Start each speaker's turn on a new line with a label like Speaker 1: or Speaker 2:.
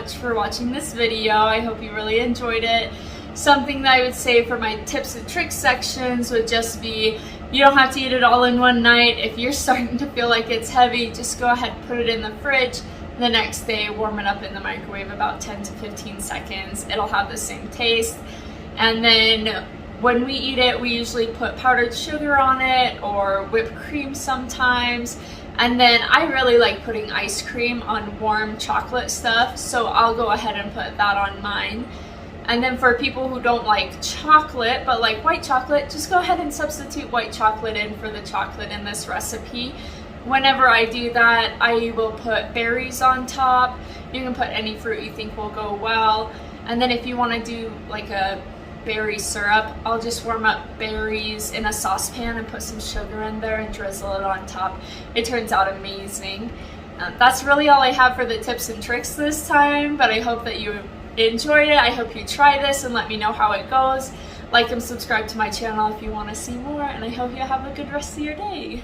Speaker 1: much for watching this video. I hope you really enjoyed it. Something that I would say for my tips and tricks sections would just be, you don't have to eat it all in one night. If you're starting to feel like it's heavy, just go ahead and put it in the fridge. The next day, warm it up in the microwave about 10 to 15 seconds. It'll have the same taste. And then when we eat it, we usually put powdered sugar on it or whipped cream sometimes. And then I really like putting ice cream on warm chocolate stuff, so I'll go ahead and put that on mine. And then for people who don't like chocolate but like white chocolate, just go ahead and substitute white chocolate in for the chocolate in this recipe. Whenever I do that, I will put berries on top. You can put any fruit you think will go well. And then if you want to do like a berry syrup, I'll just warm up berries in a saucepan and put some sugar in there and drizzle it on top. It turns out amazing. That's really all I have for the tips and tricks this time, but I hope that you enjoyed it. I hope you try this and let me know how it goes. Like and subscribe to my channel if you want to see more, and I hope you have a good rest of your day.